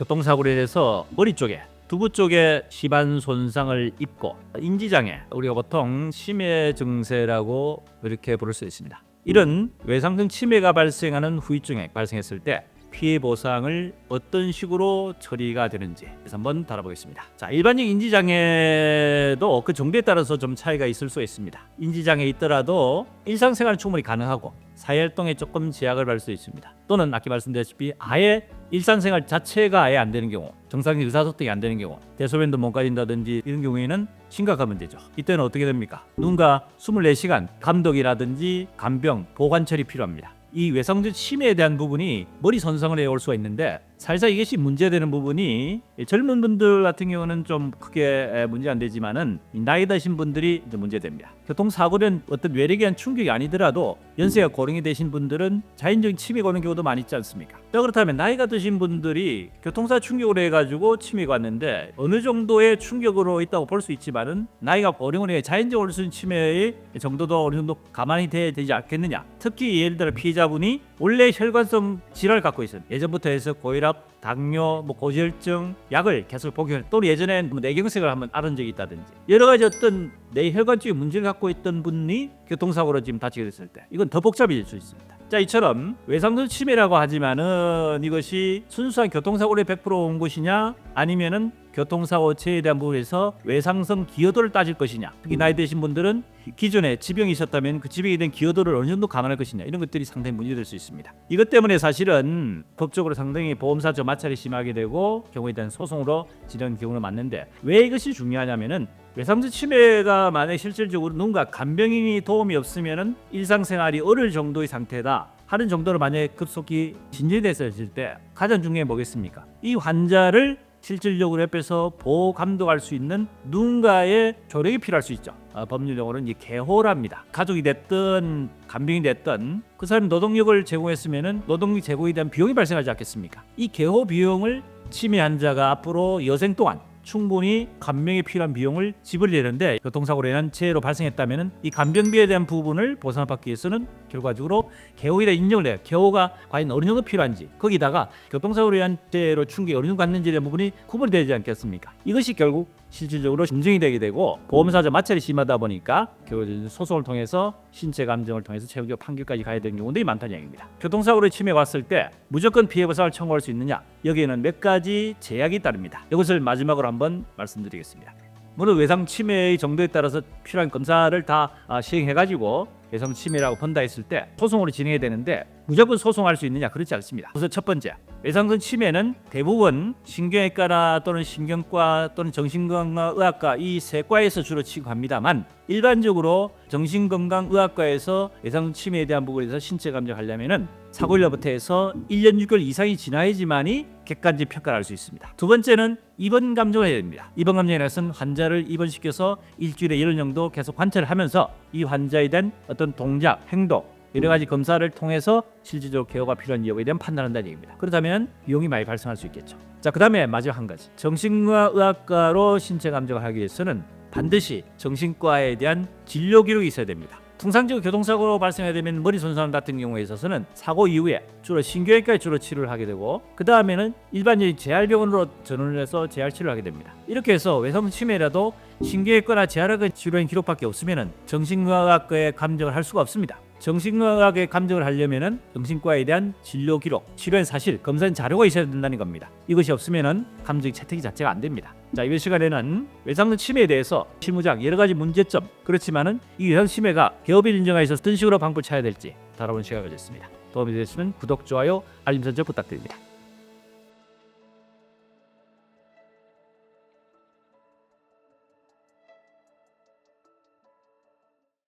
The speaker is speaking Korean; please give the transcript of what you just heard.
교통사고로 인해서 머리 쪽에 두부 쪽에 심한 손상을 입고 인지장애, 우리가 보통 치매 증세라고 이렇게 부를 수 있습니다. 이런 외상성 치매가 발생하는 후유증이 발생했을 때 피해 보상을 어떤 식으로 처리가 되는지 한번 다뤄보겠습니다. 자, 일반적 인지장애도 그 정도에 따라서 좀 차이가 있을 수 있습니다. 인지장애 있더라도 일상생활은 충분히 가능하고 사회활동에 조금 제약을 받을 수 있습니다. 또는 아까 말씀드렸다시피 아예 일상생활 자체가 아예 안 되는 경우, 정상적인 의사소통이 안 되는 경우, 대소변도 못 가진다든지 이런 경우에는 심각한 문제죠. 이때는 어떻게 됩니까? 누군가 24시간 감독이라든지 간병, 보관처리 필요합니다. 이 외상적 치매에 대한 부분이 머리 손상을 해올 수가 있는데 살짝 이것이 문제되는 부분이 젊은 분들 같은 경우는 좀 크게 문제 안 되지만은 나이 드신 분들이 문제됩니다. 교통사고는 어떤 외력에 의한 충격이 아니더라도 연세가 고령이 되신 분들은 자연적인 치매가 오는 경우도 많이 있지 않습니까? 그렇다면 나이가 드신 분들이 교통사 충격으로 해가지고 치매가 왔는데 어느 정도의 충격으로 있다고 볼 수 있지만은 나이가 고령으로 해 자연적으로 올 수 있는 치매의 정도도 어느 정도 가만히 돼야 되지 않겠느냐. 특히 예를 들어 피해자분이 원래 혈관성 질환을 갖고 있어요. 예전부터 해서 고혈압, 당뇨, 고지혈증 약을 계속 복용, 또는 예전엔 뇌경색을 한번 앓은 적이 있다든지 여러 가지 어떤 뇌 혈관 쪽에 문제를 갖고 있던 분이 교통사고로 지금 다치게 됐을 때 이건 더 복잡해질 수 있습니다. 자, 이처럼 외상성 치매라고 하지만은 이것이 순수한 교통사고로 100% 온 것이냐 아니면은 교통사고체에 대한 부분에서 외상성 기여도를 따질 것이냐, 특히 나이 드신 분들은 기존에 지병이 있었다면 그 지병에 대한 기여도를 어느 정도 감안할 것이냐, 이런 것들이 상당히 문제될 수 있습니다. 이것 때문에 사실은 법적으로 상당히 보험사죠 마찰이 심하게 되고 경우에 대한 소송으로 진행하는 경우는 많는데 왜 이것이 중요하냐면은 외상성 치매가 만약 실질적으로 누군가 간병인이 도움이 없으면은 일상생활이 어려울 정도의 상태다 하는 정도로 만약에 급속히 진전됐을 때 가장 중요한 게 뭐겠습니까? 이 환자를 실질적으로 옆에서 보호 감독할 수 있는 누군가의 조력이 필요할 수 있죠. 법률용어로는 개호랍니다. 가족이 됐든 간병이 됐든 그 사람이 노동력을 제공했으면은 노동력 제공에 대한 비용이 발생하지 않겠습니까? 이 개호 비용을 치매 환자가 앞으로 여생 동안 충분히 간병에 필요한 비용을 지불해야 되는데 교통사고로 인한 재해로 발생했다면 이 간병비에 대한 부분을 보상을 받기 위해서는 결과적으로 개호에 대한 인정을 해요. 개호가 과연 어느 정도 필요한지, 거기다가 교통사고로 인한 재해로 충격이 어느 정도 갔는지에 대한 부분이 구분이 되지 않겠습니까? 이것이 결국 실질적으로 인정이 되게 되고 보험사적 마찰이 심하다 보니까 결국 소송을 통해서 신체 감정을 통해서 최종적 판결까지 가야 되는 경우들이 많다는 얘기입니다. 교통사고로 치매가 왔을 때 무조건 피해 보상을 청구할 수 있느냐? 여기에는 몇 가지 제약이 따릅니다. 이것을 마지막으로 한번 말씀드리겠습니다. 물론 외상 치매의 정도에 따라서 필요한 검사를 다 시행해가지고 외상 치매라고 본다 했을 때 소송으로 진행해야 되는데 무조건 소송할 수 있느냐? 그렇지 않습니다. 우선 첫 번째, 외상성 치매는 대부분 신경외과나 또는 신경과 또는 정신건강의학과 이 세 과에서 주로 치료합니다만 일반적으로 정신건강의학과에서 외상성 치매에 대한 부분에서 신체 감정하려면은 사고일로부터 해서 1년 6개월 이상이 지나야지만이 객관적 평가를 할 수 있습니다. 두 번째는 입원 감정을 해야 됩니다. 입원 감정에서는 환자를 입원시켜서 일주일에 열흘 정도 계속 관찰을 하면서 이 환자에 대한 어떤 동작, 행동 여러 가지 검사를 통해서 실질적으로 개호가 필요한 여부에 대한 판단한다는 얘기입니다. 그렇다면 비용이 많이 발생할 수 있겠죠. 자, 그 다음에 마지막 한 가지, 정신과의학과로 신체 감정을 하기 위해서는 반드시 정신과에 대한 진료 기록이 있어야 됩니다. 통상적으로 교통사고로 발생하게 되면 머리 손상 같은 경우에 있어서는 사고 이후에 주로 신경외과에 주로 치료를 하게 되고 그 다음에는 일반적인 재활병원으로 전원을 해서 재활 치료를 하게 됩니다. 이렇게 해서 외상 치매라도 신경외과나 재활학의 치료인 기록밖에 없으면은 정신과학과에 감정을 할 수가 없습니다. 정신과학에 감정을 하려면은 정신과에 대한 진료 기록, 치료의 사실, 검사인 자료가 있어야 된다는 겁니다. 이것이 없으면은 감정 채택이 자체가 안 됩니다. 자, 이번 시간에는 외상성 치매에 대해서 실무상 여러 가지 문제점, 그렇지만은 이 외상 치매가 개호비를 인정하기 위해서 어떤 식으로 방법을 찾아야 될지 다뤄본 시간을 가졌습니다. 도움이 되셨으면 구독, 좋아요, 알림 설정 부탁드립니다.